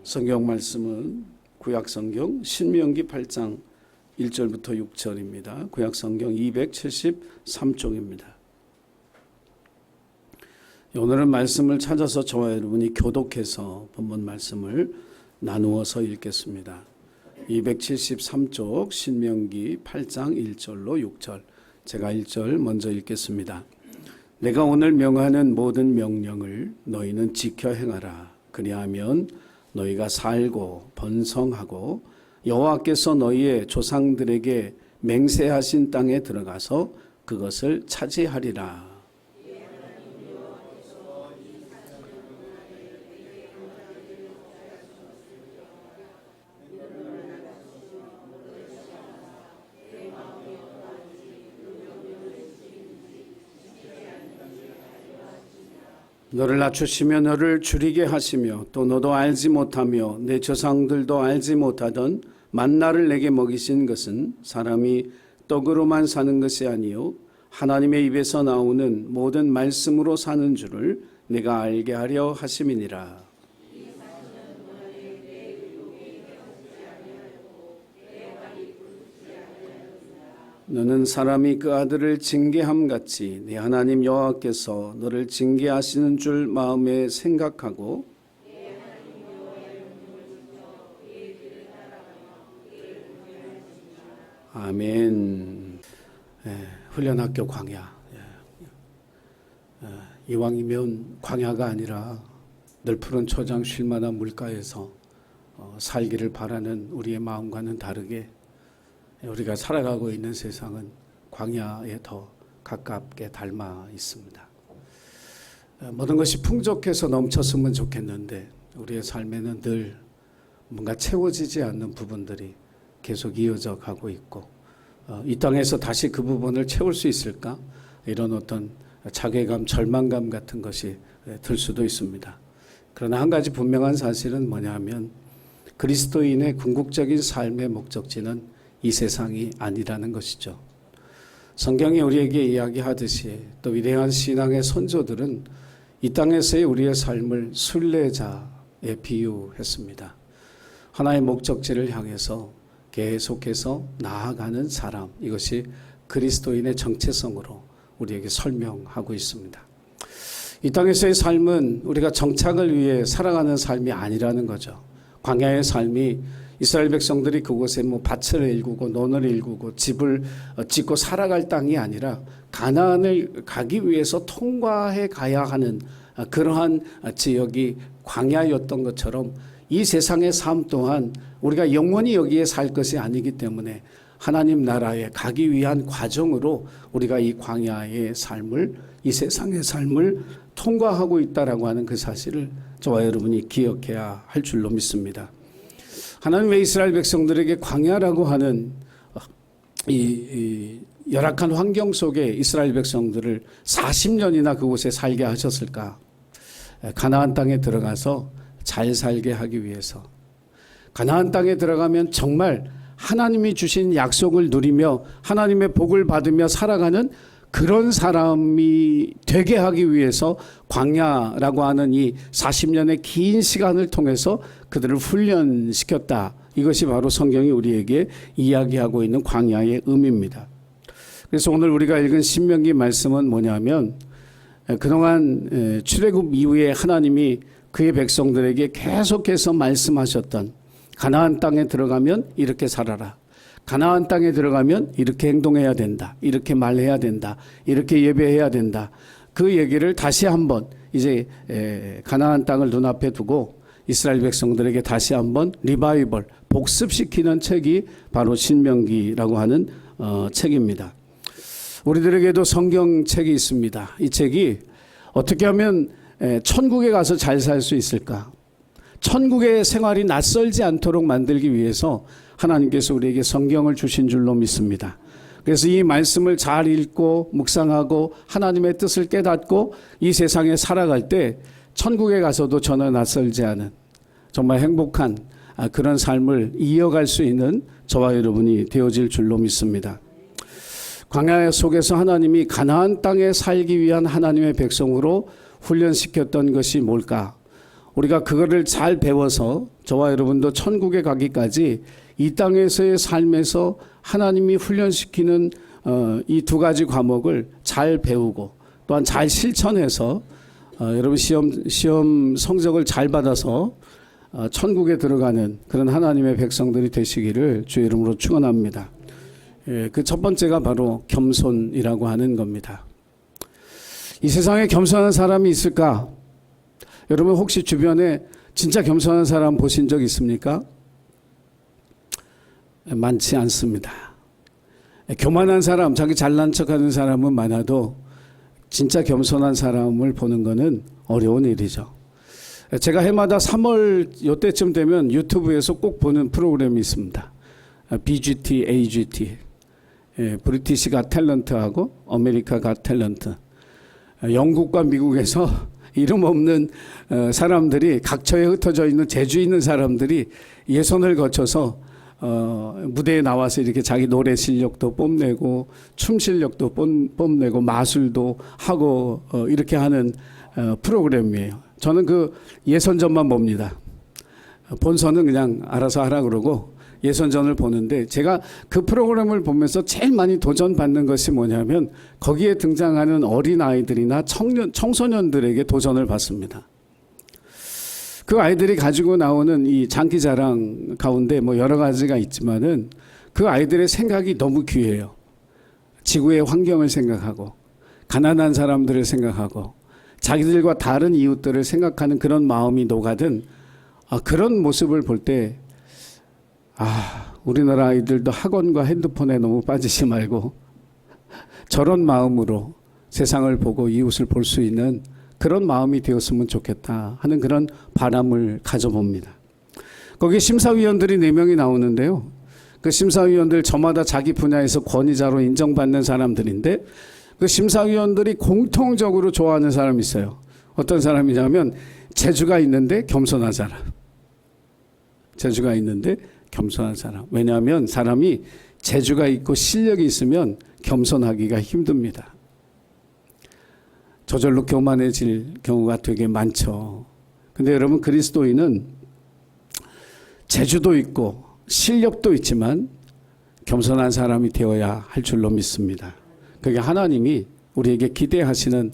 성경 말씀은 구약성경 신명기 8장 1절부터 6절입니다. 구약성경 273쪽입니다. 오늘은 말씀을 찾아서 저와 여러분이 교독해서 본문 말씀을 나누어서 읽겠습니다. 273쪽 신명기 8장 1절로 6절, 제가 1절 먼저 읽겠습니다. 내가 오늘 명하는 모든 명령을 너희는 지켜 행하라. 그리하면 너희가 살고 번성하고 여호와께서 너희의 조상들에게 맹세하신 땅에 들어가서 그것을 차지하리라. 너를 낮추시며 너를 줄이게 하시며 또 너도 알지 못하며 내 조상들도 알지 못하던 만나를 내게 먹이신 것은 사람이 떡으로만 사는 것이 아니요 하나님의 입에서 나오는 모든 말씀으로 사는 줄을 내가 알게 하려 하심이니라. 너는 사람이 그 아들을 징계함 같이 네 하나님 여호와께서 너를 징계하시는 줄 마음에 생각하고 아멘. 훈련학교 광야. 이왕이면 광야가 아니라 널푸른 초장 쉴만한 물가에서 살기를 바라는 우리의 마음과는 다르게 우리가 살아가고 있는 세상은 광야에 더 가깝게 닮아 있습니다. 모든 것이 풍족해서 넘쳤으면 좋겠는데 우리의 삶에는 늘 뭔가 채워지지 않는 부분들이 계속 이어져 가고 있고 이 땅에서 다시 그 부분을 채울 수 있을까? 이런 어떤 자괴감, 절망감 같은 것이 들 수도 있습니다. 그러나 한 가지 분명한 사실은 뭐냐면 그리스도인의 궁극적인 삶의 목적지는 이 세상이 아니라는 것이죠. 성경이 우리에게 이야기하듯이 또 위대한 신앙의 선조들은 이 땅에서의 우리의 삶을 순례자에 비유했습니다. 하나의 목적지를 향해서 계속해서 나아가는 사람, 이것이 그리스도인의 정체성으로 우리에게 설명하고 있습니다. 이 땅에서의 삶은 우리가 정착을 위해 살아가는 삶이 아니라는 거죠. 광야의 삶이 이스라엘 백성들이 그곳에 밭을 일구고 논을 일구고 집을 짓고 살아갈 땅이 아니라 가나안을 가기 위해서 통과해 가야 하는 그러한 지역이 광야였던 것처럼 이 세상의 삶 또한 우리가 영원히 여기에 살 것이 아니기 때문에 하나님 나라에 가기 위한 과정으로 우리가 이 광야의 삶을, 이 세상의 삶을 통과하고 있다라고 하는 그 사실을 저와 여러분이 기억해야 할 줄로 믿습니다. 하나님의 이스라엘 백성들에게 광야라고 하는 이 열악한 환경 속에 이스라엘 백성들을 40년이나 그곳에 살게 하셨을까? 가나안 땅에 들어가서 잘 살게 하기 위해서. 가나안 땅에 들어가면 정말 하나님이 주신 약속을 누리며 하나님의 복을 받으며 살아가는 그런 사람이 되게 하기 위해서 광야라고 하는 이 40년의 긴 시간을 통해서 그들을 훈련시켰다. 이것이 바로 성경이 우리에게 이야기하고 있는 광야의 의미입니다. 그래서 오늘 우리가 읽은 신명기 말씀은 뭐냐면 그동안 출애굽 이후에 하나님이 그의 백성들에게 계속해서 말씀하셨던 가나안 땅에 들어가면 이렇게 살아라. 가나안 땅에 들어가면 이렇게 행동해야 된다. 이렇게 말해야 된다. 이렇게 예배해야 된다. 그 얘기를 다시 한번 이제 가나안 땅을 눈앞에 두고 이스라엘 백성들에게 다시 한번 리바이벌, 복습시키는 책이 바로 신명기라고 하는 책입니다. 우리들에게도 성경책이 있습니다. 이 책이 어떻게 하면 천국에 가서 잘 살 수 있을까? 천국의 생활이 낯설지 않도록 만들기 위해서 하나님께서 우리에게 성경을 주신 줄로 믿습니다. 그래서 이 말씀을 잘 읽고 묵상하고 하나님의 뜻을 깨닫고 이 세상에 살아갈 때 천국에 가서도 전혀 낯설지 않은 정말 행복한 그런 삶을 이어갈 수 있는 저와 여러분이 되어질 줄로 믿습니다. 광야 속에서 하나님이 가나안 땅에 살기 위한 하나님의 백성으로 훈련시켰던 것이 뭘까? 우리가 그거를 잘 배워서 저와 여러분도 천국에 가기까지 이 땅에서의 삶에서 하나님이 훈련시키는 이 두 가지 과목을 잘 배우고 또한 잘 실천해서 여러분 시험 성적을 잘 받아서 천국에 들어가는 그런 하나님의 백성들이 되시기를 주의 이름으로 축원합니다. 그 첫 번째가 바로 겸손이라고 하는 겁니다. 이 세상에 겸손한 사람이 있을까? 여러분 혹시 주변에 진짜 겸손한 사람 보신 적 있습니까? 많지 않습니다. 교만한 사람, 자기 잘난 척하는 사람은 많아도 진짜 겸손한 사람을 보는 것은 어려운 일이죠. 제가 해마다 3월 이때쯤 되면 유튜브에서 꼭 보는 프로그램이 있습니다. BGT, AGT, 브리티시 갓 탤런트하고 아메리카 갓 탤런트. 영국과 미국에서 이름 없는 사람들이 각처에 흩어져 있는 재주 있는 사람들이 예선을 거쳐서 무대에 나와서 이렇게 자기 노래 실력도 뽐내고 춤 실력도 뽐내고 마술도 하고 이렇게 하는 프로그램이에요. 저는 그 예선전만 봅니다. 본선은 그냥 알아서 하라 그러고 예선전을 보는데 제가 그 프로그램을 보면서 제일 많이 도전받는 것이 뭐냐면 거기에 등장하는 어린아이들이나 청소년들에게 도전을 받습니다. 그 아이들이 가지고 나오는 이 장기자랑 가운데 뭐 여러 가지가 있지만은 그 아이들의 생각이 너무 귀해요. 지구의 환경을 생각하고 가난한 사람들을 생각하고 자기들과 다른 이웃들을 생각하는 그런 마음이 녹아든 그런 모습을 볼 때 우리나라 아이들도 학원과 핸드폰에 너무 빠지지 말고 저런 마음으로 세상을 보고 이웃을 볼 수 있는 그런 마음이 되었으면 좋겠다 하는 그런 바람을 가져봅니다. 거기 심사위원들이 4명이 나오는데요. 그 심사위원들 저마다 자기 분야에서 권위자로 인정받는 사람들인데 그 심사위원들이 공통적으로 좋아하는 사람이 있어요. 어떤 사람이냐면 재주가 있는데 겸손한 사람. 재주가 있는데 겸손한 사람. 왜냐하면 사람이 재주가 있고 실력이 있으면 겸손하기가 힘듭니다. 저절로 교만해질 경우가 되게 많죠. 근데 여러분 그리스도인은 재주도 있고 실력도 있지만 겸손한 사람이 되어야 할 줄로 믿습니다. 그게 하나님이 우리에게 기대하시는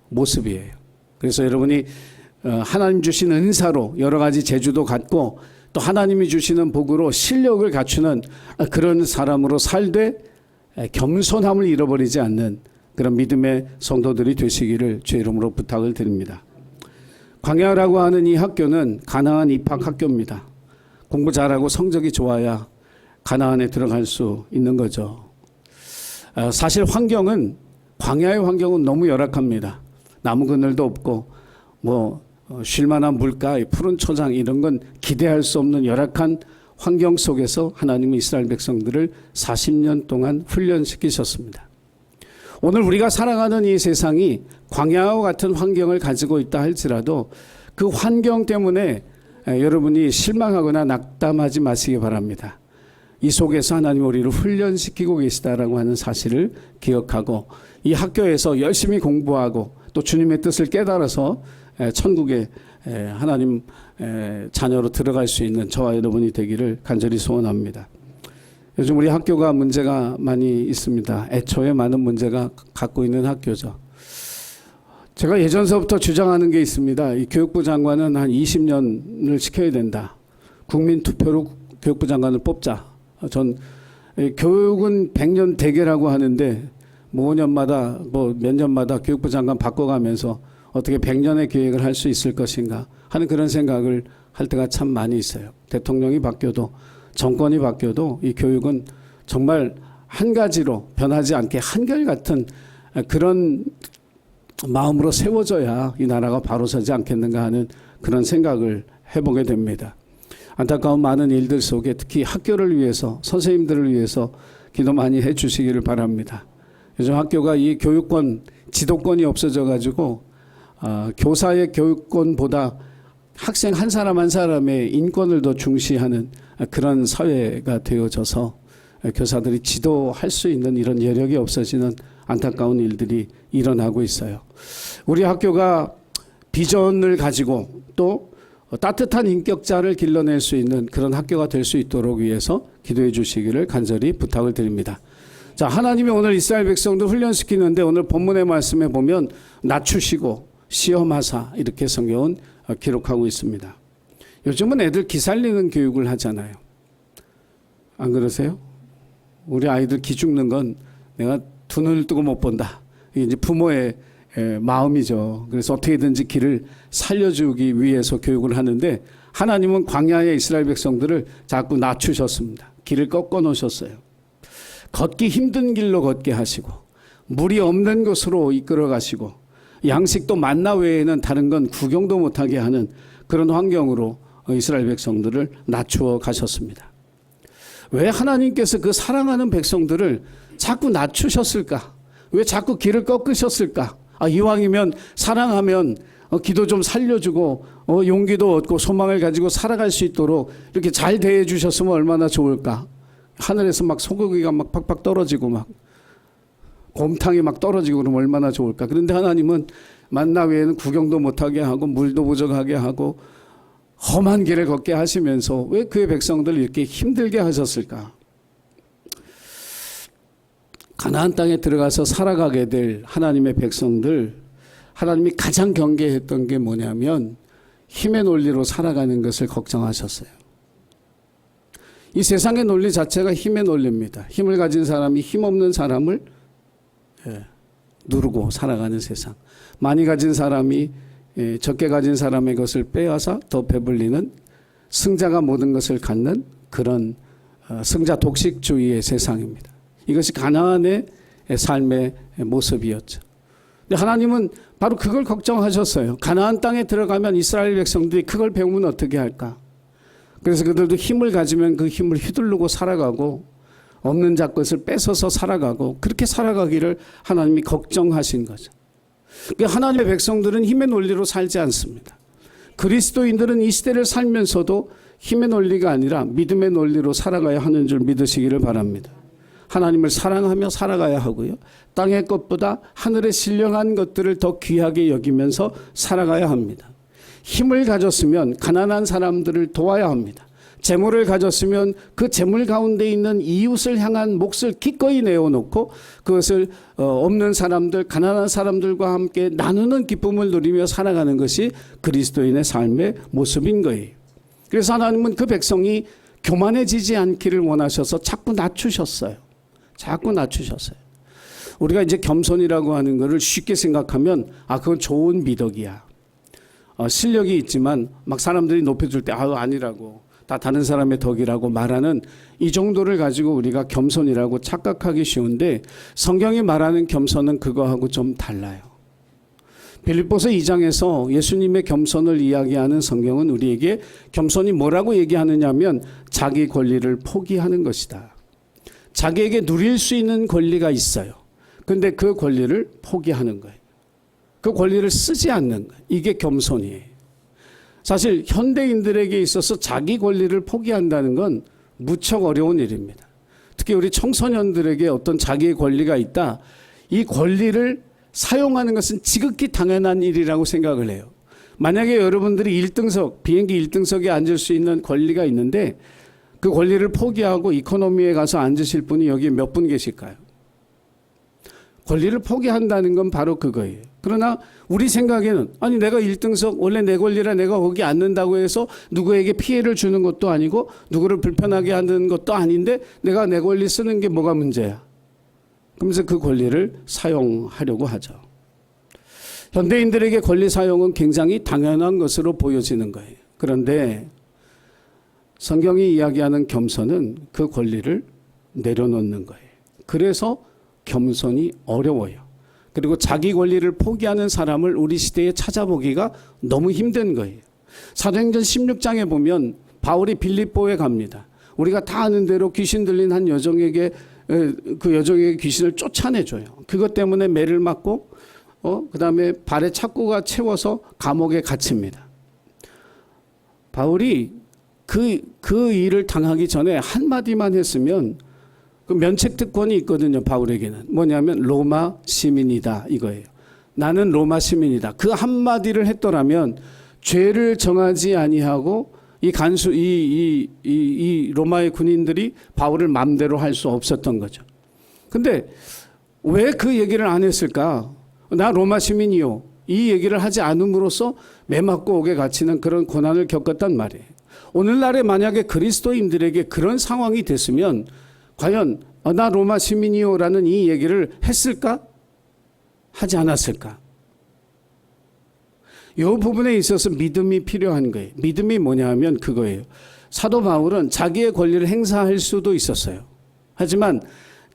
모습이에요. 그래서 여러분이 하나님 주신 은사로 여러 가지 재주도 갖고 또 하나님이 주시는 복으로 실력을 갖추는 그런 사람으로 살되 겸손함을 잃어버리지 않는 그런 믿음의 성도들이 되시기를 주의 이름으로 부탁을 드립니다. 광야라고 하는 이 학교는 가나안 입학 학교입니다. 공부 잘하고 성적이 좋아야 가나안에 들어갈 수 있는 거죠. 사실 환경은 광야의 환경은 너무 열악합니다. 나무 그늘도 없고 쉴 만한 물가, 푸른 초장 이런 건 기대할 수 없는 열악한 환경 속에서 하나님은 이스라엘 백성들을 40년 동안 훈련시키셨습니다. 오늘 우리가 살아가는 이 세상이 광야와 같은 환경을 가지고 있다 할지라도 그 환경 때문에 여러분이 실망하거나 낙담하지 마시기 바랍니다. 이 속에서 하나님 우리를 훈련시키고 계시다라고 하는 사실을 기억하고 이 학교에서 열심히 공부하고 또 주님의 뜻을 깨달아서 천국에 하나님 자녀로 들어갈 수 있는 저와 여러분이 되기를 간절히 소원합니다. 요즘 우리 학교가 문제가 많이 있습니다. 애초에 많은 문제가 갖고 있는 학교죠. 제가 예전서부터 주장하는 게 있습니다. 이 교육부 장관은 한 20년을 시켜야 된다. 국민투표로 교육부 장관을 뽑자. 전 교육은 100년 대계라고 하는데 5년마다 몇 년마다 교육부 장관 바꿔가면서 어떻게 100년의 계획을 할 수 있을 것인가 하는 그런 생각을 할 때가 참 많이 있어요. 대통령이 바뀌어도 정권이 바뀌어도 이 교육은 정말 한 가지로 변하지 않게 한결같은 그런 마음으로 세워져야 이 나라가 바로 서지 않겠는가 하는 그런 생각을 해보게 됩니다. 안타까운 많은 일들 속에 특히 학교를 위해서 선생님들을 위해서 기도 많이 해 주시기를 바랍니다. 요즘 학교가 이 교육권 지도권이 없어져 가지고 교사의 교육권보다 학생 한 사람 한 사람의 인권을 더 중시하는 그런 사회가 되어져서 교사들이 지도할 수 있는 이런 여력이 없어지는 안타까운 일들이 일어나고 있어요. 우리 학교가 비전을 가지고 또 따뜻한 인격자를 길러낼 수 있는 그런 학교가 될 수 있도록 위해서 기도해 주시기를 간절히 부탁을 드립니다. 자, 하나님이 오늘 이스라엘 백성들 훈련시키는데 오늘 본문의 말씀에 보면 낮추시고 시험하사 이렇게 성경은 기록하고 있습니다. 요즘은 애들 기살리는 교육을 하잖아요. 안 그러세요? 우리 아이들 기 죽는 건 내가 두 눈을 뜨고 못 본다. 이게 이제 부모의 마음이죠. 그래서 어떻게든지 기를 살려주기 위해서 교육을 하는데 하나님은 광야의 이스라엘 백성들을 자꾸 낮추셨습니다. 길을 꺾어 놓으셨어요. 걷기 힘든 길로 걷게 하시고 물이 없는 곳으로 이끌어 가시고 양식도 만나 외에는 다른 건 구경도 못하게 하는 그런 환경으로 이스라엘 백성들을 낮추어 가셨습니다. 왜 하나님께서 그 사랑하는 백성들을 자꾸 낮추셨을까? 왜 자꾸 길을 꺾으셨을까? 이왕이면 사랑하면 기도 좀 살려주고 용기도 얻고 소망을 가지고 살아갈 수 있도록 이렇게 잘 대해 주셨으면 얼마나 좋을까? 하늘에서 막 소고기가 막 팍팍 떨어지고 막 곰탕이 막 떨어지고 그러면 얼마나 좋을까? 그런데 하나님은 만나 외에는 구경도 못하게 하고 물도 부족하게 하고 험한 길을 걷게 하시면서 왜 그의 백성들을 이렇게 힘들게 하셨을까? 가나안 땅에 들어가서 살아가게 될 하나님의 백성들, 하나님이 가장 경계했던 게 뭐냐면 힘의 논리로 살아가는 것을 걱정하셨어요. 이 세상의 논리 자체가 힘의 논리입니다. 힘을 가진 사람이 힘없는 사람을 누르고 살아가는 세상. 많이 가진 사람이 적게 가진 사람의 것을 빼앗아 더 배불리는 승자가 모든 것을 갖는 그런 승자 독식주의의 세상입니다. 이것이 가나안의 삶의 모습이었죠. 근데 하나님은 바로 그걸 걱정하셨어요. 가나안 땅에 들어가면 이스라엘 백성들이 그걸 배우면 어떻게 할까? 그래서 그들도 힘을 가지면 그 힘을 휘두르고 살아가고 없는 자 것을 뺏어서 살아가고 그렇게 살아가기를 하나님이 걱정하신 거죠. 그러니까 하나님의 백성들은 힘의 논리로 살지 않습니다. 그리스도인들은 이 시대를 살면서도 힘의 논리가 아니라 믿음의 논리로 살아가야 하는 줄 믿으시기를 바랍니다. 하나님을 사랑하며 살아가야 하고요. 땅의 것보다 하늘의 신령한 것들을 더 귀하게 여기면서 살아가야 합니다. 힘을 가졌으면 가난한 사람들을 도와야 합니다. 재물을 가졌으면 그 재물 가운데 있는 이웃을 향한 몫을 기꺼이 내어놓고 그것을 없는 사람들, 가난한 사람들과 함께 나누는 기쁨을 누리며 살아가는 것이 그리스도인의 삶의 모습인 거예요. 그래서 하나님은 그 백성이 교만해지지 않기를 원하셔서 자꾸 낮추셨어요. 자꾸 낮추셨어요. 우리가 이제 겸손이라고 하는 것을 쉽게 생각하면 그건 좋은 미덕이야. 실력이 있지만 막 사람들이 높여줄 때 아니라고 다 다른 사람의 덕이라고 말하는 이 정도를 가지고 우리가 겸손이라고 착각하기 쉬운데 성경이 말하는 겸손은 그거하고 좀 달라요. 빌립보서 2장에서 예수님의 겸손을 이야기하는 성경은 우리에게 겸손이 뭐라고 얘기하느냐면 자기 권리를 포기하는 것이다. 자기에게 누릴 수 있는 권리가 있어요. 근데 그 권리를 포기하는 거예요. 그 권리를 쓰지 않는 거예요. 이게 겸손이에요. 사실 현대인들에게 있어서 자기 권리를 포기한다는 건 무척 어려운 일입니다. 특히 우리 청소년들에게 어떤 자기의 권리가 있다. 이 권리를 사용하는 것은 지극히 당연한 일이라고 생각을 해요. 만약에 여러분들이 1등석, 비행기 1등석에 앉을 수 있는 권리가 있는데 그 권리를 포기하고 이코노미에 가서 앉으실 분이 여기 몇 분 계실까요? 권리를 포기한다는 건 바로 그거예요. 그러나 우리 생각에는 내가 1등석 원래 내 권리라 내가 거기 앉는다고 해서 누구에게 피해를 주는 것도 아니고 누구를 불편하게 하는 것도 아닌데 내가 내 권리 쓰는 게 뭐가 문제야. 그러면서 그 권리를 사용하려고 하죠. 현대인들에게 권리 사용은 굉장히 당연한 것으로 보여지는 거예요. 그런데 성경이 이야기하는 겸손은 그 권리를 내려놓는 거예요. 그래서 겸손이 어려워요. 그리고 자기 권리를 포기하는 사람을 우리 시대에 찾아보기가 너무 힘든 거예요. 사도행전 16장에 보면 바울이 빌립보에 갑니다. 우리가 다 아는 대로 귀신 들린 한 여종에게 그 여종에게 귀신을 쫓아내줘요. 그것 때문에 매를 맞고 그다음에 발에 착고가 채워서 감옥에 갇힙니다. 바울이 그 일을 당하기 전에 한마디만 했으면 그 면책 특권이 있거든요. 바울에게는 뭐냐면 로마 시민이다 이거예요. 나는 로마 시민이다. 그 한마디를 했더라면 죄를 정하지 아니하고 이 로마의 군인들이 바울을 마음대로 할 수 없었던 거죠. 근데 왜 그 얘기를 안 했을까? 나 로마 시민이요. 이 얘기를 하지 않음으로써 매맞고 옥에 갇히는 그런 고난을 겪었단 말이에요. 오늘날에 만약에 그리스도인들에게 그런 상황이 됐으면 과연 나 로마 시민이요라는 이 얘기를 했을까? 하지 않았을까? 이 부분에 있어서 믿음이 필요한 거예요. 믿음이 뭐냐 하면 그거예요. 사도 바울은 자기의 권리를 행사할 수도 있었어요. 하지만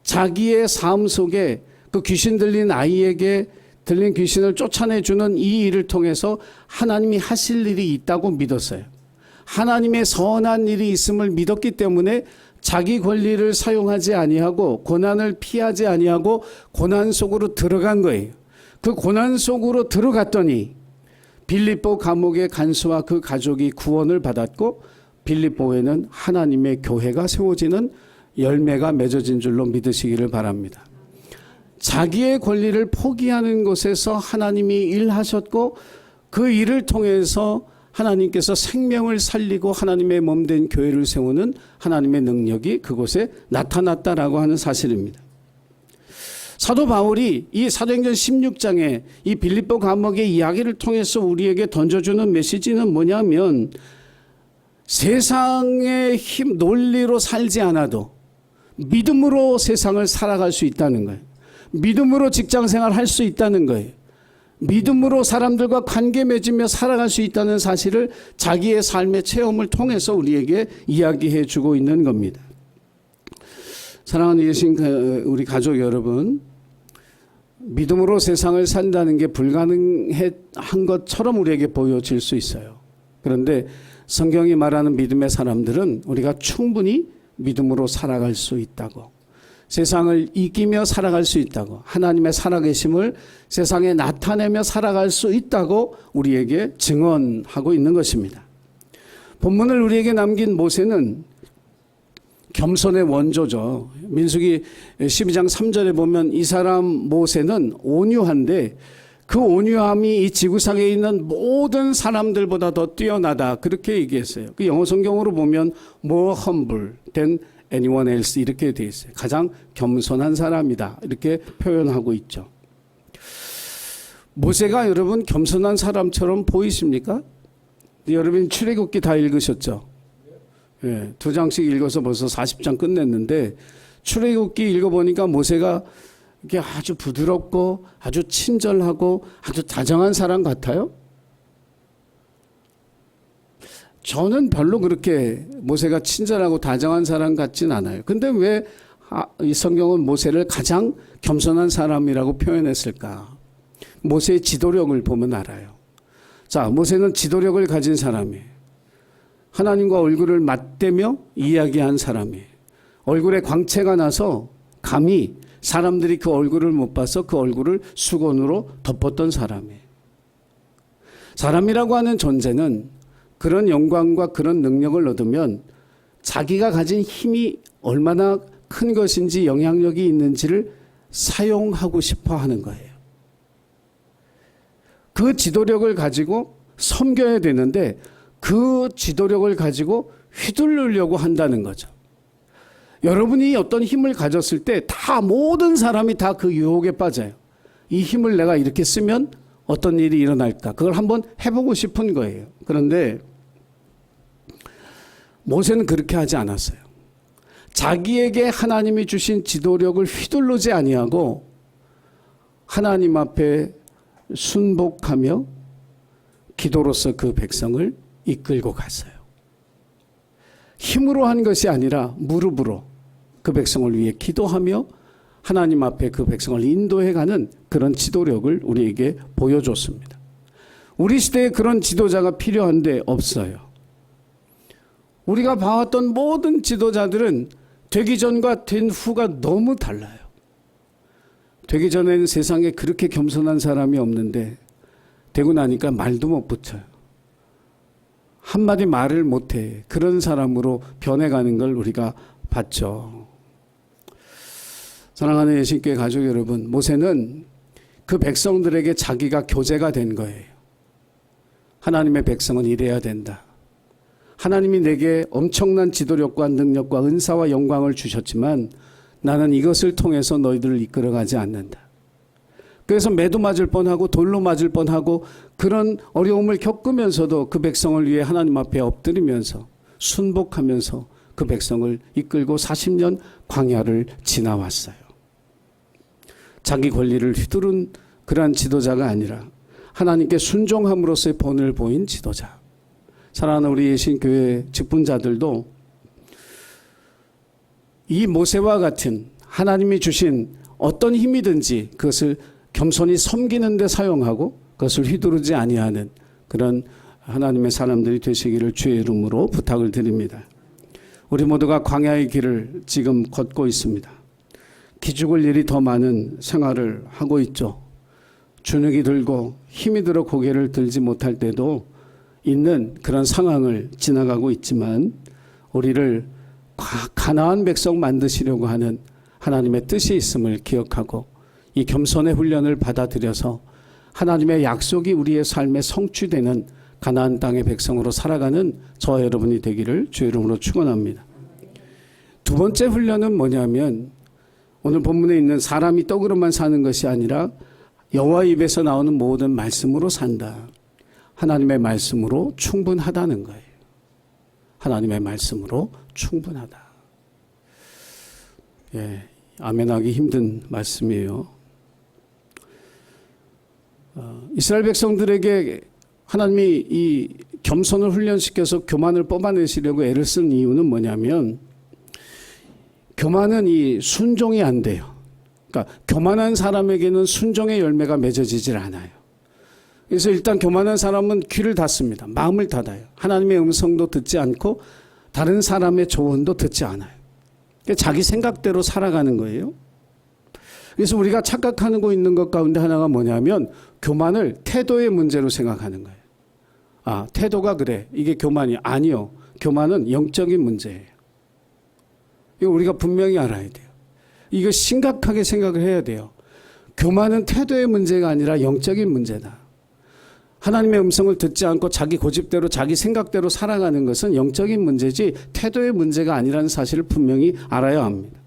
자기의 삶 속에 그 귀신 들린 아이에게 들린 귀신을 쫓아내주는 이 일을 통해서 하나님이 하실 일이 있다고 믿었어요. 하나님의 선한 일이 있음을 믿었기 때문에 자기 권리를 사용하지 아니하고 고난을 피하지 아니하고 고난 속으로 들어간 거예요. 그 고난 속으로 들어갔더니 빌립보 감옥의 간수와 그 가족이 구원을 받았고 빌립보에는 하나님의 교회가 세워지는 열매가 맺어진 줄로 믿으시기를 바랍니다. 자기의 권리를 포기하는 곳에서 하나님이 일하셨고 그 일을 통해서 하나님께서 생명을 살리고 하나님의 몸된 교회를 세우는 하나님의 능력이 그곳에 나타났다라고 하는 사실입니다. 사도 바울이 이 사도행전 16장에 이 빌립보 감옥의 이야기를 통해서 우리에게 던져주는 메시지는 뭐냐면 세상의 힘, 논리로 살지 않아도 믿음으로 세상을 살아갈 수 있다는 거예요. 믿음으로 직장생활 할 수 있다는 거예요. 믿음으로 사람들과 관계 맺으며 살아갈 수 있다는 사실을 자기의 삶의 체험을 통해서 우리에게 이야기해 주고 있는 겁니다. 사랑하는 예신 우리 가족 여러분, 믿음으로 세상을 산다는 게 불가능한 것처럼 우리에게 보여질 수 있어요. 그런데 성경이 말하는 믿음의 사람들은 우리가 충분히 믿음으로 살아갈 수 있다고, 세상을 이기며 살아갈 수 있다고, 하나님의 살아계심을 세상에 나타내며 살아갈 수 있다고 우리에게 증언하고 있는 것입니다. 본문을 우리에게 남긴 모세는 겸손의 원조죠. 민수기 12장 3절에 보면 이 사람 모세는 온유한데 그 온유함이 이 지구상에 있는 모든 사람들보다 더 뛰어나다, 그렇게 얘기했어요. 그 영어 성경으로 보면 more humble than anyone else 이렇게 되어 있어요. 가장 겸손한 사람이다 이렇게 표현하고 있죠. 모세가 여러분 겸손한 사람처럼 보이십니까? 여러분 출애굽기 다 읽으셨죠? 예, 2장씩 읽어서 벌써 40장 끝냈는데 출애굽기 읽어보니까 모세가 이게 아주 부드럽고 아주 친절하고 아주 다정한 사람 같아요? 저는 별로 그렇게 모세가 친절하고 다정한 사람 같진 않아요. 근데 왜 이 성경은 모세를 가장 겸손한 사람이라고 표현했을까? 모세의 지도력을 보면 알아요. 자, 모세는 지도력을 가진 사람이에요. 하나님과 얼굴을 맞대며 이야기한 사람이에요. 얼굴에 광채가 나서 감히 사람들이 그 얼굴을 못 봐서 그 얼굴을 수건으로 덮었던 사람이에요. 사람이라고 하는 존재는 그런 영광과 그런 능력을 얻으면 자기가 가진 힘이 얼마나 큰 것인지 영향력이 있는지를 사용하고 싶어 하는 거예요. 그 지도력을 가지고 섬겨야 되는데 그 지도력을 가지고 휘둘르려고 한다는 거죠. 여러분이 어떤 힘을 가졌을 때 다 모든 사람이 다 그 유혹에 빠져요. 이 힘을 내가 이렇게 쓰면 어떤 일이 일어날까? 그걸 한번 해보고 싶은 거예요. 그런데 모세는 그렇게 하지 않았어요. 자기에게 하나님이 주신 지도력을 휘둘르지 아니하고 하나님 앞에 순복하며 기도로서 그 백성을 이끌고 갔어요. 힘으로 한 것이 아니라 무릎으로 그 백성을 위해 기도하며 하나님 앞에 그 백성을 인도해가는 그런 지도력을 우리에게 보여줬습니다. 우리 시대에 그런 지도자가 필요한데 없어요. 우리가 봐왔던 모든 지도자들은 되기 전과 된 후가 너무 달라요. 되기 전에는 세상에 그렇게 겸손한 사람이 없는데 되고 나니까 말도 못 붙여요. 한마디 말을 못해. 그런 사람으로 변해가는 걸 우리가 봤죠. 사랑하는 예신교회 가족 여러분, 모세는 그 백성들에게 자기가 교재가 된 거예요. 하나님의 백성은 이래야 된다. 하나님이 내게 엄청난 지도력과 능력과 은사와 영광을 주셨지만 나는 이것을 통해서 너희들을 이끌어가지 않는다. 그래서 매도 맞을 뻔하고 돌로 맞을 뻔하고 그런 어려움을 겪으면서도 그 백성을 위해 하나님 앞에 엎드리면서 순복하면서 그 백성을 이끌고 40년 광야를 지나왔어요. 자기 권리를 휘두른 그러한 지도자가 아니라 하나님께 순종함으로써의 본을 보인 지도자. 사랑하는 우리 예신교회 직분자들도 이 모세와 같은 하나님이 주신 어떤 힘이든지 그것을 겸손히 섬기는 데 사용하고 그것을 휘두르지 아니하는 그런 하나님의 사람들이 되시기를 주의 이름으로 부탁을 드립니다. 우리 모두가 광야의 길을 지금 걷고 있습니다. 기죽을 일이 더 많은 생활을 하고 있죠. 주눅이 들고 힘이 들어 고개를 들지 못할 때도 있는 그런 상황을 지나가고 있지만 우리를 가나안 백성 만드시려고 하는 하나님의 뜻이 있음을 기억하고 이 겸손의 훈련을 받아들여서 하나님의 약속이 우리의 삶에 성취되는 가나안 땅의 백성으로 살아가는 저와 여러분이 되기를 주의 이름으로 축원합니다. 두 번째 훈련은 뭐냐면 오늘 본문에 있는 사람이 떡으로만 사는 것이 아니라 여호와 입에서 나오는 모든 말씀으로 산다. 하나님의 말씀으로 충분하다는 거예요. 하나님의 말씀으로 충분하다. 예, 아멘하기 힘든 말씀이에요. 이스라엘 백성들에게 하나님이 이 겸손을 훈련시켜서 교만을 뽑아내시려고 애를 쓴 이유는 뭐냐면 교만은 이 순종이 안 돼요. 그러니까 교만한 사람에게는 순종의 열매가 맺어지질 않아요. 그래서 일단 교만한 사람은 귀를 닫습니다. 마음을 닫아요. 하나님의 음성도 듣지 않고 다른 사람의 조언도 듣지 않아요. 자기 생각대로 살아가는 거예요. 그래서 우리가 착각하고 있는 것 가운데 하나가 뭐냐면 교만을 태도의 문제로 생각하는 거예요. 아, 태도가 그래. 이게 교만이 아니요. 교만은 영적인 문제예요. 이거 우리가 분명히 알아야 돼요. 이거 심각하게 생각을 해야 돼요. 교만은 태도의 문제가 아니라 영적인 문제다. 하나님의 음성을 듣지 않고 자기 고집대로 자기 생각대로 살아가는 것은 영적인 문제지 태도의 문제가 아니라는 사실을 분명히 알아야 합니다.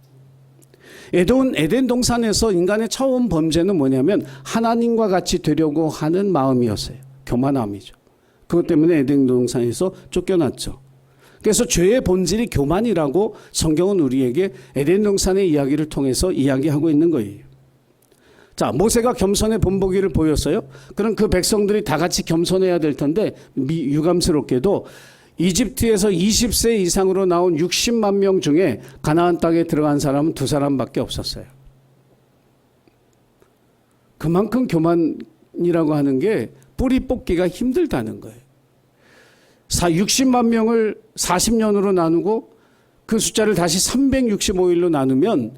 에덴 동산에서 인간의 처음 범죄는 뭐냐면 하나님과 같이 되려고 하는 마음이었어요. 교만함이죠. 그것 때문에 에덴 동산에서 쫓겨났죠. 그래서 죄의 본질이 교만이라고 성경은 우리에게 에덴 동산의 이야기를 통해서 이야기하고 있는 거예요. 자, 모세가 겸손의 본보기를 보였어요. 그럼 그 백성들이 다 같이 겸손해야 될 텐데 유감스럽게도 이집트에서 20세 이상으로 나온 60만 명 중에 가나안 땅에 들어간 사람은 2사람밖에 없었어요. 그만큼 교만이라고 하는 게 뿌리 뽑기가 힘들다는 거예요. 60만 명을 40년으로 나누고 그 숫자를 다시 365일로 나누면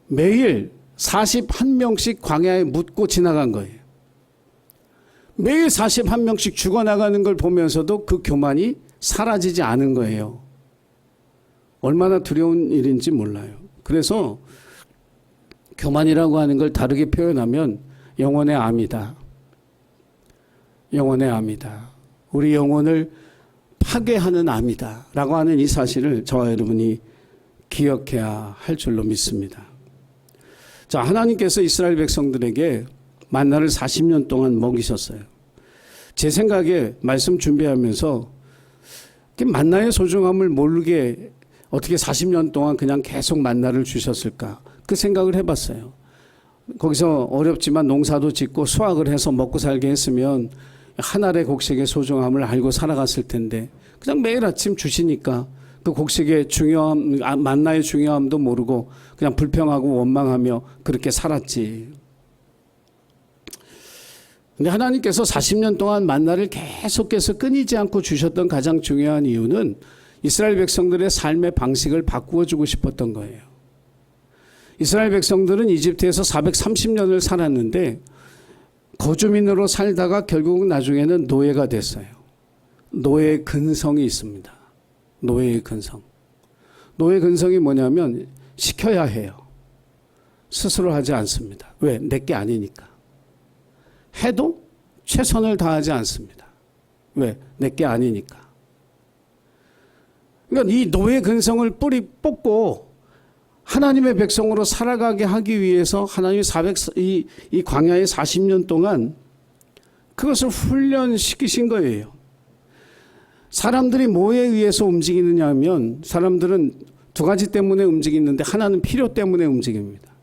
매일 41명씩 광야에 묻고 지나간 거예요. 매일 41명씩 죽어나가는 걸 보면서도 그 교만이 사라지지 않은 거예요. 얼마나 두려운 일인지 몰라요. 그래서 교만이라고 하는 걸 다르게 표현하면 영혼의 암이다. 영혼의 암이다. 우리 영혼을 파괴하는 암이다 라고 하는 이 사실을 저와 여러분이 기억해야 할 줄로 믿습니다. 자, 하나님께서 이스라엘 백성들에게 만나를 40년 동안 먹이셨어요. 제 생각에 말씀 준비하면서 만나의 소중함을 모르게 어떻게 40년 동안 그냥 계속 만나를 주셨을까 그 생각을 해봤어요. 거기서 어렵지만 농사도 짓고 수확을 해서 먹고 살게 했으면 한 알의 곡식의 소중함을 알고 살아갔을 텐데 그냥 매일 아침 주시니까 그 곡식의 중요함, 만나의 중요함도 모르고 그냥 불평하고 원망하며 그렇게 살았지. 근데 하나님께서 40년 동안 만나를 계속해서 끊이지 않고 주셨던 가장 중요한 이유는 이스라엘 백성들의 삶의 방식을 바꾸어 주고 싶었던 거예요. 이스라엘 백성들은 이집트에서 430년을 살았는데 거주민으로 살다가 결국은 나중에는 노예가 됐어요. 노예의 근성이 있습니다. 노예의 근성. 노예의 근성이 뭐냐면 시켜야 해요. 스스로 하지 않습니다. 왜? 내게 아니니까. 해도 최선을 다하지 않습니다. 왜? 내게 아니니까. 그러니까 이 노예 근성을 뿌리 뽑고 하나님의 백성으로 살아가게 하기 위해서 하나님이 이 광야의 40년 동안 그것을 훈련시키신 거예요. 사람들이 뭐에 의해서 움직이느냐 하면 사람들은 두 가지 때문에 움직이는데 하나는 필요 때문에 움직입니다.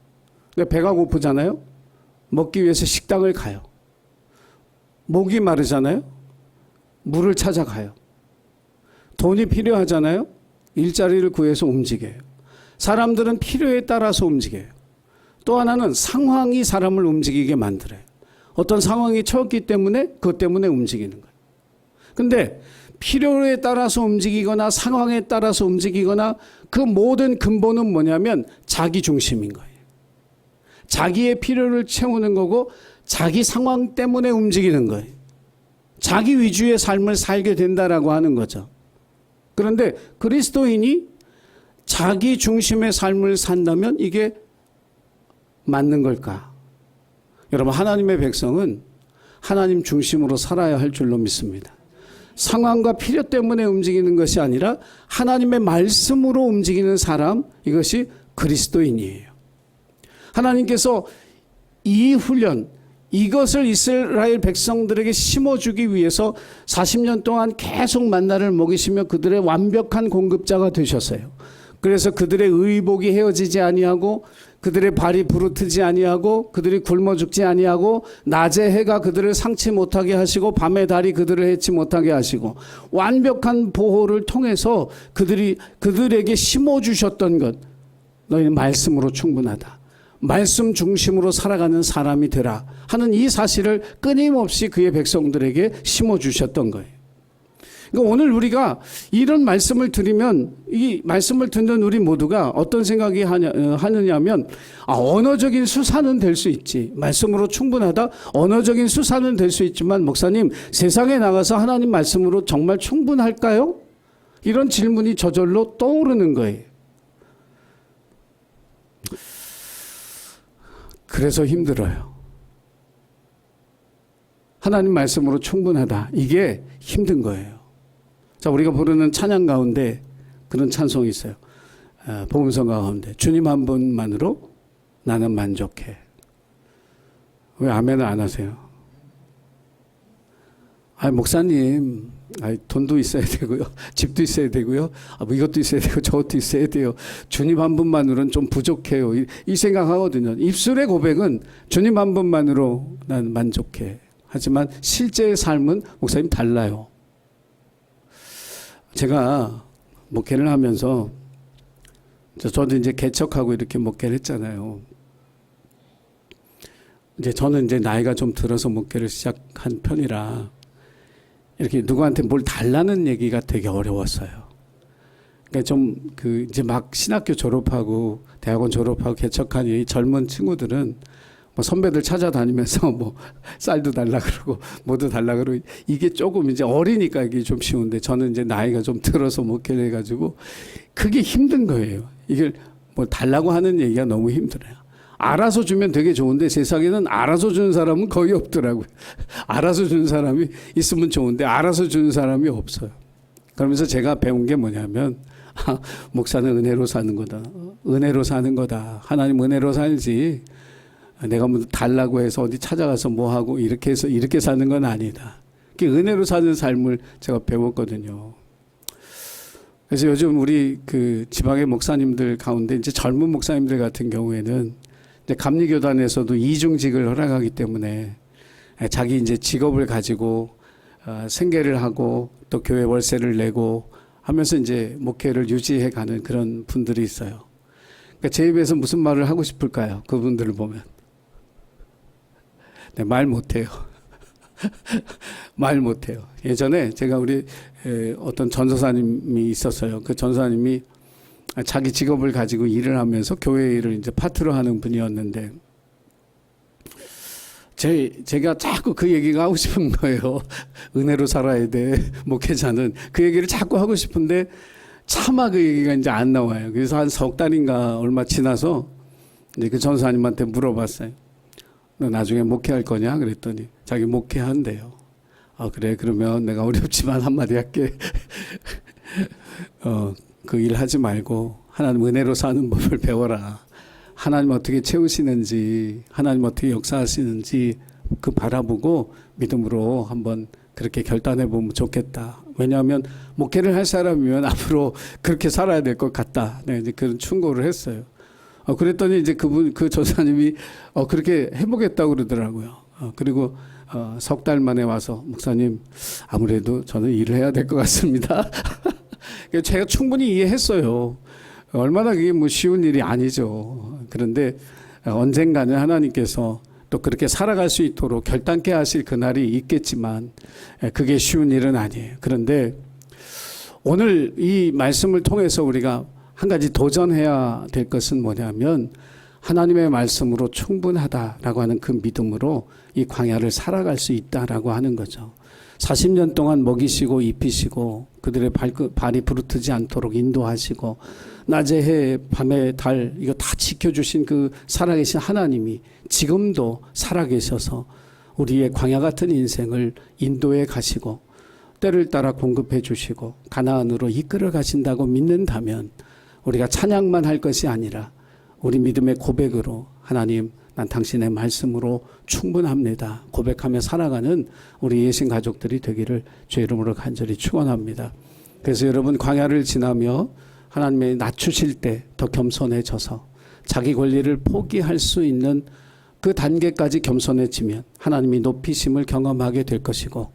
그러니까 배가 고프잖아요. 먹기 위해서 식당을 가요. 목이 마르잖아요. 물을 찾아가요. 돈이 필요하잖아요. 일자리를 구해서 움직여요. 사람들은 필요에 따라서 움직여요. 또 하나는 상황이 사람을 움직이게 만들어요. 어떤 상황이 처했기 때문에 그것 때문에 움직이는 거예요. 근데 필요에 따라서 움직이거나 상황에 따라서 움직이거나 그 모든 근본은 뭐냐면 자기 중심인 거예요. 자기의 필요를 채우는 거고 자기 상황 때문에 움직이는 거예요. 자기 위주의 삶을 살게 된다라고 하는 거죠. 그런데 그리스도인이 자기 중심의 삶을 산다면 이게 맞는 걸까? 여러분, 하나님의 백성은 하나님 중심으로 살아야 할 줄로 믿습니다. 상황과 필요 때문에 움직이는 것이 아니라 하나님의 말씀으로 움직이는 사람, 이것이 그리스도인이에요. 하나님께서 이 훈련, 이것을 이스라엘 백성들에게 심어주기 위해서 40년 동안 계속 만나를 먹이시며 그들의 완벽한 공급자가 되셨어요. 그래서 그들의 의복이 헤어지지 아니하고 그들의 발이 부르트지 아니하고 그들이 굶어 죽지 아니하고 낮에 해가 그들을 상치 못하게 하시고 밤에 달이 그들을 해치 못하게 하시고 완벽한 보호를 통해서 그들에게 심어주셨던 것, 너희는 말씀으로 충분하다. 말씀 중심으로 살아가는 사람이 되라 하는 이 사실을 끊임없이 그의 백성들에게 심어주셨던 거예요. 그러니까 오늘 우리가 이런 말씀을 들으면 이 말씀을 듣는 우리 모두가 어떤 생각이 하느냐면 언어적인 수사는 될 수 있지. 말씀으로 충분하다. 언어적인 수사는 될 수 있지만 목사님, 세상에 나가서 하나님 말씀으로 정말 충분할까요? 이런 질문이 저절로 떠오르는 거예요. 그래서 힘들어요. 하나님 말씀으로 충분하다. 이게 힘든 거예요. 자, 우리가 부르는 찬양 가운데 그런 찬송이 있어요. 복음성 가운데 주님 한 분만으로 나는 만족해. 왜 아멘을 안 하세요? 목사님, 돈도 있어야 되고요, 집도 있어야 되고요, 뭐 이것도 있어야 되고 저것도 있어야 돼요. 주님 한 분만으로는 좀 부족해요. 이 생각하거든요. 입술의 고백은 주님 한 분만으로 난 만족해. 하지만 실제의 삶은 목사님 달라요. 제가 목회를 하면서 저도 이제 개척하고 이렇게 목회를 했잖아요. 이제 저는 이제 나이가 좀 들어서 목회를 시작한 편이라 이렇게 누구한테 뭘 달라는 얘기가 되게 어려웠어요. 그러니까 좀 이제 막 신학교 졸업하고 대학원 졸업하고 개척한 이 젊은 친구들은 뭐 선배들 찾아다니면서 뭐 쌀도 달라 그러고 뭐도 달라 그러고 이게 조금 이제 어리니까 이게 좀 쉬운데 저는 이제 나이가 좀 들어서 목회를 해가지고 그게 힘든 거예요. 이걸 뭐 달라고 하는 얘기가 너무 힘들어요. 알아서 주면 되게 좋은데 세상에는 알아서 주는 사람은 거의 없더라고요. 알아서 주는 사람이 있으면 좋은데 알아서 주는 사람이 없어요. 그러면서 제가 배운 게 뭐냐면 목사는 은혜로 사는 거다. 은혜로 사는 거다. 하나님 은혜로 살지. 내가 뭐 달라고 해서 어디 찾아가서 뭐 하고 이렇게 해서 이렇게 사는 건 아니다. 은혜로 사는 삶을 제가 배웠거든요. 그래서 요즘 우리 지방의 목사님들 가운데 이제 젊은 목사님들 같은 경우에는 이제 감리교단에서도 이중직을 허락하기 때문에 자기 이제 직업을 가지고 생계를 하고 또 교회 월세를 내고 하면서 이제 목회를 유지해 가는 그런 분들이 있어요. 그러니까 제 입에서 무슨 말을 하고 싶을까요? 그분들을 보면. 네, 말 못해요. 말 못해요. 예전에 제가 우리 어떤 전도사님이 있었어요. 그 전도사님이 자기 직업을 가지고 일을 하면서 교회 일을 이제 파트로 하는 분이었는데 제가 자꾸 그 얘기가 하고 싶은 거예요. 은혜로 살아야 돼. 목회자는 그 얘기를 자꾸 하고 싶은데 차마 그 얘기가 이제 안 나와요. 그래서 한 석 달인가 얼마 지나서 이제 그 전도사님한테 물어봤어요. 너 나중에 목회할 거냐? 그랬더니 자기 목회한대요. 그래, 그러면 내가 어렵지만 한마디 할게. 그 일 하지 말고 하나님 은혜로 사는 법을 배워라. 하나님 어떻게 채우시는지, 하나님 어떻게 역사하시는지 그 바라보고 믿음으로 한번 그렇게 결단해 보면 좋겠다. 왜냐하면 목회를 할 사람이면 앞으로 그렇게 살아야 될 것 같다. 네, 이제 그런 충고를 했어요. 그랬더니 이제 그 조사님이 그렇게 해보겠다고 그러더라고요. 그리고 석 달 만에 와서 목사님 아무래도 저는 일을 해야 될 것 같습니다. 제가 충분히 이해했어요. 얼마나 그게 뭐 쉬운 일이 아니죠. 그런데 언젠가는 하나님께서 또 그렇게 살아갈 수 있도록 결단케 하실 그날이 있겠지만 그게 쉬운 일은 아니에요. 그런데 오늘 이 말씀을 통해서 우리가 한 가지 도전해야 될 것은 뭐냐면 하나님의 말씀으로 충분하다라고 하는 그 믿음으로 이 광야를 살아갈 수 있다라고 하는 거죠. 40년 동안 먹이시고 입히시고 그들의 발이 부르트지 않도록 인도하시고 낮에 해 밤에 달 이거 다 지켜주신 그 살아계신 하나님이 지금도 살아계셔서 우리의 광야 같은 인생을 인도해 가시고 때를 따라 공급해 주시고 가나안으로 이끌어 가신다고 믿는다면 우리가 찬양만 할 것이 아니라 우리 믿음의 고백으로 하나님 난 당신의 말씀으로 충분합니다. 고백하며 살아가는 우리 예신 가족들이 되기를 주의 이름으로 간절히 축원합니다. 그래서 여러분 광야를 지나며 하나님의 낮추실 때 더 겸손해져서 자기 권리를 포기할 수 있는 그 단계까지 겸손해지면 하나님이 높이심을 경험하게 될 것이고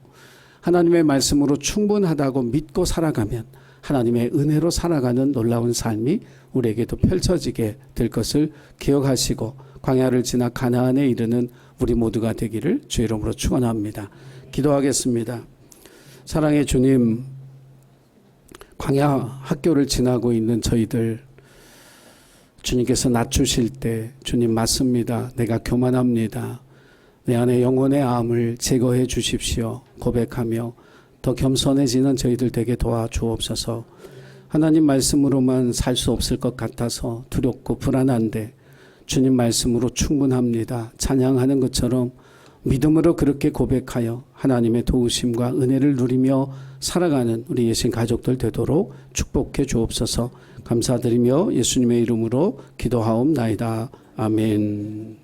하나님의 말씀으로 충분하다고 믿고 살아가면 하나님의 은혜로 살아가는 놀라운 삶이 우리에게도 펼쳐지게 될 것을 기억하시고 광야를 지나 가나안에 이르는 우리 모두가 되기를 주의 이름으로 축원합니다. 기도하겠습니다. 사랑의 주님, 광야 학교를 지나고 있는 저희들 주님께서 낮추실 때 주님 맞습니다. 내가 교만합니다. 내 안에 영혼의 암을 제거해 주십시오. 고백하며 더 겸손해지는 저희들 되게 도와주옵소서. 하나님 말씀으로만 살 수 없을 것 같아서 두렵고 불안한데 주님 말씀으로 충분합니다. 찬양하는 것처럼 믿음으로 그렇게 고백하여 하나님의 도우심과 은혜를 누리며 살아가는 우리 예신 가족들 되도록 축복해 주옵소서. 감사드리며 예수님의 이름으로 기도하옵나이다. 아멘.